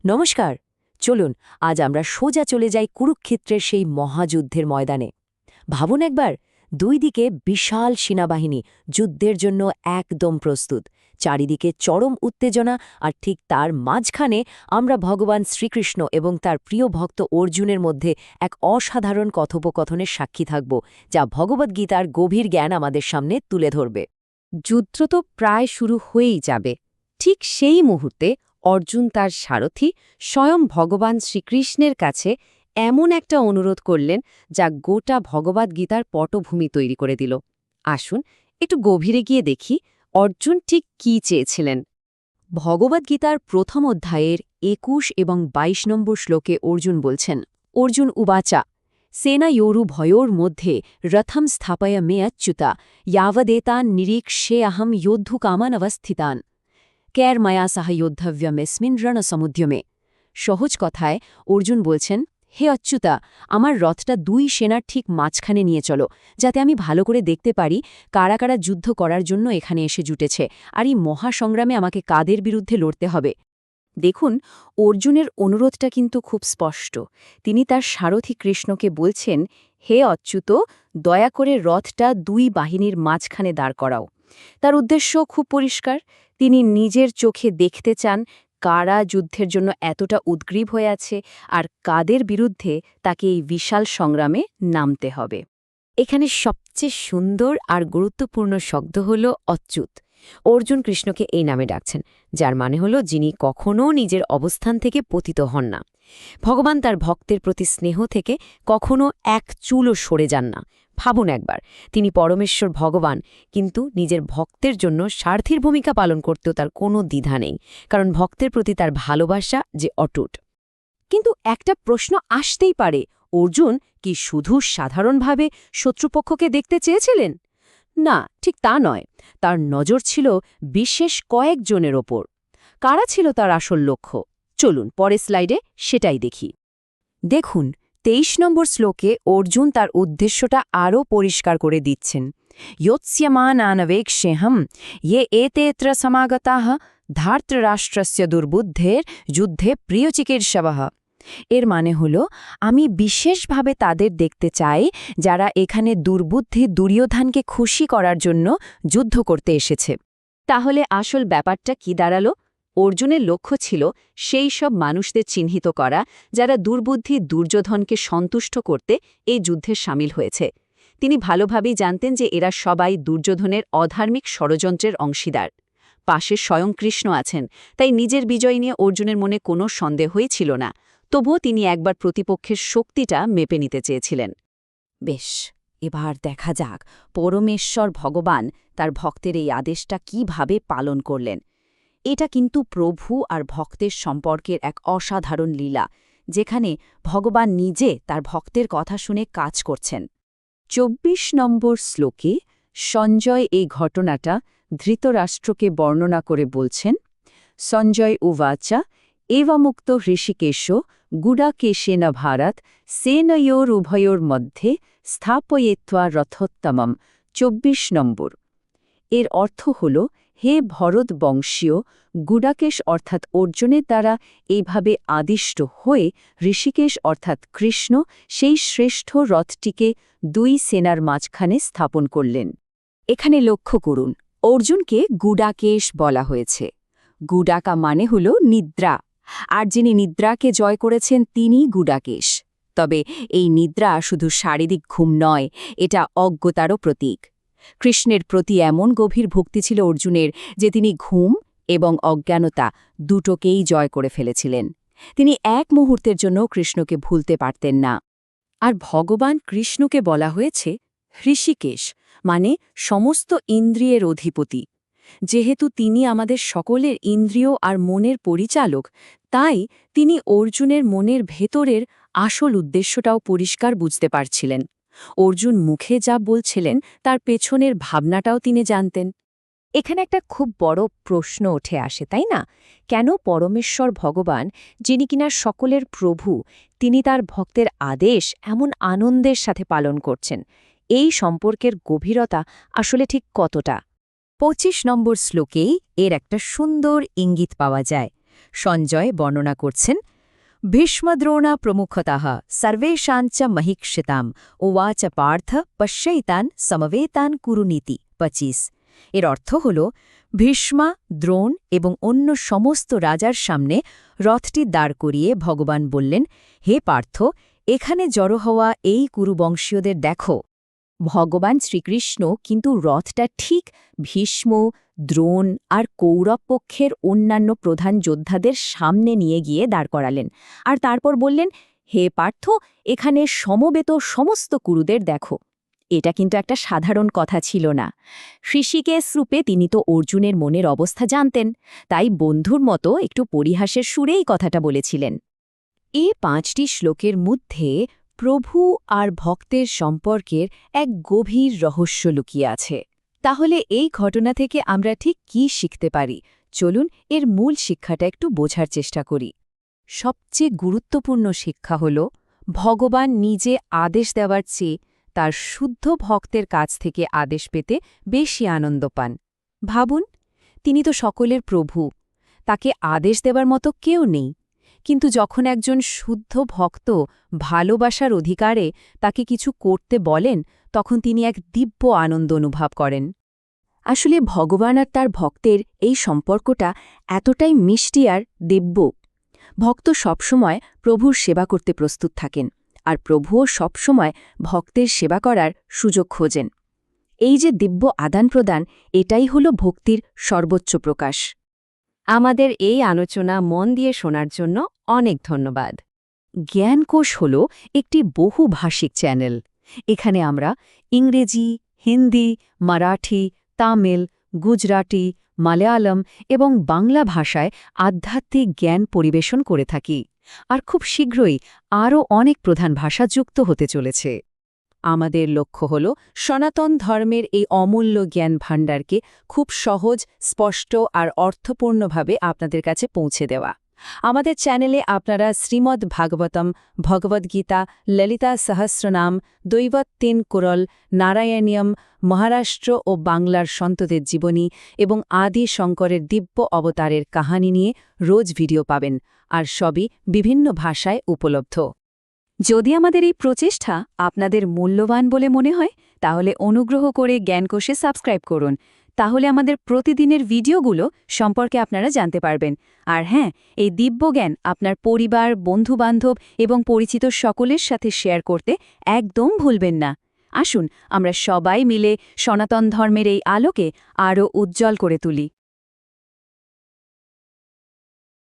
নমস্কার। চলুন আজ আমরা সোজা চলে যাই কুরুক্ষেত্রের সেই মহাযুদ্ধের ময়দানে। ভাবুন একবার, দুই দিকে বিশাল সেনাবাহিনী যুদ্ধের জন্য একদম প্রস্তুত, চারিদিকে চরম উত্তেজনা, আর ঠিক তার মাঝখানে আমরা ভগবান শ্রীকৃষ্ণ এবং তার প্রিয় ভক্ত অর্জুনের মধ্যে এক অসাধারণ কথোপকথনের সাক্ষী থাকব, যা ভগবদ্গীতার গভীর জ্ঞান আমাদের সামনে তুলে ধরবে। যুদ্ধ তো প্রায় শুরু হয়েই যাবে। ঠিক সেই মুহূর্তে অর্জুন তার সারথি স্বয়ং ভগবান শ্রীকৃষ্ণের কাছে এমন একটা অনুরোধ করলেন, যা গোটা ভগবদ্গীতার পটভূমি তৈরি করে দিল। আসুন একটু গভীরে গিয়ে দেখি অর্জুন ঠিক কী চেয়েছিলেন। ভগবদ্গীতার প্রথম অধ্যায়ের ২১ এবং ২২ নম্বর শ্লোকে অর্জুন বলছেন, অর্জুন উবাচা সেনায়োরু ভয়োর মধ্যে রথম স্থাপয় মে অচ্যুতা यावदेतान् निरीक्ष्ये अहं योद्धुकामान् अवस्थितान् कैर मया सह योद्धव्यमेस्मिन् रणसमुद्यमे। সহজ কথায় অর্জুন বলছেন, হে অচ্যুতা, আমার রথটা দুই সেনার ঠিক মাঝখানে নিয়ে চলো, যাতে আমি ভালো করে দেখতে পারি কারা কারা যুদ্ধ করার জন্য এখানে এসে জুটেছে, আর এই মহাসংগ্রামে আমাকে কাদের বিরুদ্ধে লড়তে হবে। দেখুন, অর্জুনের অনুরোধটা কিন্তু খুব স্পষ্ট। তিনি তার সারথি কৃষ্ণকে বলছেন, হে অচ্যুত, দয়া করে রথটা দুই বাহিনীর মাঝখানে দাঁড় করাও। তার উদ্দেশ্য খুব পরিষ্কার। তিনি নিজের চোখে দেখতে চান কারা যুদ্ধের জন্য এতটা উদ্গ্রীব হয়ে আছে, আর কাদের বিরুদ্ধে তাকে এই বিশাল সংগ্রামে নামতে হবে। এখানে সবচেয়ে সুন্দর আর গুরুত্বপূর্ণ শব্দ হল অচ্যুত। অর্জুন কৃষ্ণকে এই নামে ডাকছেন, যার মানে হল যিনি কখনও নিজের অবস্থান থেকে পতিত হন না। ভগবান তার ভক্তের প্রতি স্নেহ থেকে কখনও এক চুলও সরে যান না। ভাবুন একবার, তিনি পরমেশ্বর ভগবান, কিন্তু নিজের ভক্তের জন্য স্বার্থীর ভূমিকা পালন করতেও তার কোনো দ্বিধা নেই, কারণ ভক্তের প্রতি তার ভালোবাসা যে অটুট। কিন্তু একটা প্রশ্ন আসতেই পারে, অর্জুন কি শুধু সাধারণভাবে শত্রুপক্ষকে দেখতে চেয়েছিলেন? না, ঠিক তা নয়। তার নজর ছিল বিশেষ কয়েকজনের ওপর। কারা ছিল তার আসল লক্ষ্য? চলুন পরের স্লাইডে সেটাই দেখি। দেখুন, ২৩ নম্বর শ্লোকে অর্জুন তার উদ্দেশ্যটা আরও পরিষ্কার করে দিচ্ছেন। योत्स्यमानानवेक्ष्यहं ये एतेऽत्र समागताः ধার্তরাষ্ট্রস্য দুর্বুদ্ধের যুদ্ধে প্রিয়চিকিৎসবঃ। এর মানে হল, আমি বিশেষভাবে তাদের দেখতে চাই যারা এখানে দুর্বুদ্ধি দুর্যোধনকে খুশি করার জন্য যুদ্ধ করতে এসেছে। তাহলে আসল ব্যাপারটা কি দাঁড়ালো? অর্জুনের লক্ষ্য ছিল সেই সব মানুষদের চিহ্নিত করা যারা দুর্বুদ্ধি দুর্যোধনকে সন্তুষ্ট করতে এই যুদ্ধে সামিল হয়েছে। তিনি ভালোভাবেই জানতেন যে এরা সবাই দুর্যোধনের অধার্মিক ষড়যন্ত্রের অংশীদার। পাশে স্বয়ং কৃষ্ণ আছেন, তাই নিজের বিজয় নিয়ে অর্জুনের মনে কোনো সন্দেহই ছিল না। তবুও তিনি একবার প্রতিপক্ষের শক্তিটা মেপে নিতে চেয়েছিলেন। বেশ, এবার দেখা যাক পরমেশ্বর ভগবান তার ভক্তের এই আদেশটা কিভাবে পালন করলেন। এটা কিন্তু প্রভু আর ভক্তের সম্পর্কের এক অসাধারণ লীলা, যেখানে ভগবান নিজে তার ভক্তের কথা শুনে কাজ করছেন। ২৪ নম্বর শ্লোকে সঞ্জয় এই ঘটনাটা ধৃতরাষ্ট্রকে বর্ণনা করে বলছেন, সঞ্জয় উবাচা এবামুক্ত হৃষিকেশ গুডাকেশেন ভারত সেনয়োর উভয়োর মধ্যে স্থাপয়েত্বা রথোত্তমম। ২৪ নম্বর। এর অর্থ হল, হে ভরত বংশীয়, গুডাকেশ অর্থাৎ অর্জুনের দ্বারা এইভাবে আদিষ্ট হয়ে ঋষিকেশ অর্থাৎ কৃষ্ণ সেই শ্রেষ্ঠ রথটিকে দুই সেনার মাঝখানে স্থাপন করলেন। এখানে লক্ষ্য করুন, অর্জুনকে গুডাকেশ বলা হয়েছে। গুডাকা মানে হল নিদ্রা, আর যিনি নিদ্রাকে জয় করেছেন তিনিই গুডাকেশ। তবে এই নিদ্রা শুধু শারীরিক ঘুম নয়, এটা অজ্ঞতারও প্রতীক। কৃষ্ণের প্রতি এমন গভীর ভক্তি ছিল অর্জুনের যে তিনি ঘুম এবং অজ্ঞানতা দুটোকেই জয় করে ফেলেছিলেন। তিনি এক মুহূর্তের জন্য কৃষ্ণকে ভুলতে পারতেন না। আর ভগবান কৃষ্ণকে বলা হয়েছে হৃষিকেশ, মানে সমস্ত ইন্দ্রিয়ের অধিপতি। যেহেতু তিনি আমাদের সকলের ইন্দ্রিয় আর মনের পরিচালক, তাই তিনি অর্জুনের মনের ভেতরের আসল উদ্দেশ্যটাও পরিষ্কার বুঝতে পারছিলেন। অর্জুন মুখে যা বলছিলেন তার পেছনের ভাবনাটাও তিনি জানতেন। এখানে একটা খুব বড় প্রশ্ন উঠে আসে, তাই না? কেন পরমেশ্বর ভগবান, যিনি কিনা সকলের প্রভু, তিনি তার ভক্তের আদেশ এমন আনন্দের সাথে পালন করছেন? এই সম্পর্কের গভীরতা আসলে ঠিক কতটা? ২৫ নম্বর শ্লোকেই এর একটা সুন্দর ইঙ্গিত পাওয়া যায়। সঞ্জয় বর্ণনা করছেন ভীষ্মদ্রোণা প্রমুখতঃ সর্বেষাঞ্চ মহিক্ষিতাম উবাচ পার্থ পশ্যৈতান সমবেতান কুরুনীতি ২৫ এর অর্থ হল ভীষ্মা দ্রোণ এবং অন্য সমস্ত রাজার সামনে রথটি দাঁড় করিয়ে ভগবান বললেন হে পার্থ এখানে জড়ো হওয়া এই কুরুবংশীয়দের দেখো ভগবান শ্রীকৃষ্ণ কিন্তু রথটা ঠিক ভীষ্ম দ্রোণ আর কৌরব পক্ষের অন্যান্য প্রধান যোদ্ধাদের সামনে নিয়ে গিয়ে দাঁড় করালেন আর তারপর বললেন হে পার্থ এখানে সমবেত সমস্ত কুরুদের দেখো এটা কিন্তু একটা সাধারণ কথা ছিল না ঋষিকেশ রূপে তিনি তো অর্জুনের মনের অবস্থা জানতেন তাই বন্ধুর মতো একটু পরিহাসের সুরেই কথাটা বলেছিলেন এই ৫টি শ্লোকের মধ্যে প্রভু আর ভক্তের সম্পর্কের এক গভীর রহস্য লুকিয়ে আছে তাহলে এই ঘটনা থেকে আমরা ঠিক কী শিখতে পারি চলুন এর মূল শিক্ষাটা একটু বোঝার চেষ্টা করি সবচেয়ে গুরুত্বপূর্ণ শিক্ষা হল ভগবান নিজে আদেশ দেওয়ার চেয়ে তার শুদ্ধ ভক্তের কাছ থেকে আদেশ পেতে বেশি আনন্দ পান ভাবুন তিনি তো সকলের প্রভু তাকে আদেশ দেবার মতো কেউ নেই কিন্তু যখন একজন শুদ্ধ ভক্ত ভালোবাসার অধিকারে তাকে কিছু করতে বলেন তখন তিনি এক দিব্য আনন্দ অনুভব করেন আসলে ভগবান আর তার ভক্তের এই সম্পর্কটা এতটাই মিষ্টি আর দিব্য ভক্ত সবসময় প্রভুর সেবা করতে প্রস্তুত থাকেন আর প্রভুও সবসময় ভক্তের সেবা করার সুযোগ খোঁজেন এই যে দিব্য আদান-প্রদান এটাই হল ভক্তির সর্বোচ্চ প্রকাশ আমাদের এই আলোচনা মন দিয়ে শোনার জন্য অনেক ধন্যবাদ জ্ঞানকোষ হল একটি বহুভাষিক চ্যানেল এখানে আমরা ইংরেজি হিন্দি মারাঠি তামিল গুজরাটি মালয়ালম এবং বাংলা ভাষায় আধ্যাত্মিক জ্ঞান পরিবেশন করে থাকি আর খুব শীঘ্রই আরও অনেক প্রধান ভাষা যুক্ত হতে চলেছে আমাদের লক্ষ্য হল সনাতন ধর্মের এই অমূল্য জ্ঞান ভাণ্ডারকে খুব সহজ স্পষ্ট আর অর্থপূর্ণভাবে আপনাদের কাছে পৌঁছে দেওয়া আমাদের চ্যানেলে আপনারা শ্রীমদ্ ভাগবতম ভগবদ্গীতা ললিতা সহস্রনাম দৈবত ৩ কুরল নারায়ণীয়ম মহারাষ্ট্র ও বাংলার সন্তদের জীবনী এবং আদি শঙ্করের দিব্য অবতারের কাহানি নিয়ে রোজ ভিডিও পাবেন আর সবই বিভিন্ন ভাষায় উপলব্ধ যদি আমাদের এই প্রচেষ্টা আপনাদের মূল্যবান বলে মনে হয় তাহলে অনুগ্রহ করে জ্ঞানকোষে সাবস্ক্রাইব করুন তাহলে আমাদের প্রতিদিনের ভিডিওগুলো সম্পর্কে আপনারা জানতে পারবেন আর হ্যাঁ এই দিব্য জ্ঞান আপনার পরিবার বন্ধুবান্ধব এবং পরিচিত সকলের সাথে শেয়ার করতে একদম ভুলবেন না আসুন আমরা সবাই মিলে সনাতন ধর্মের এই আলোকে আরও উজ্জ্বল করে তুলি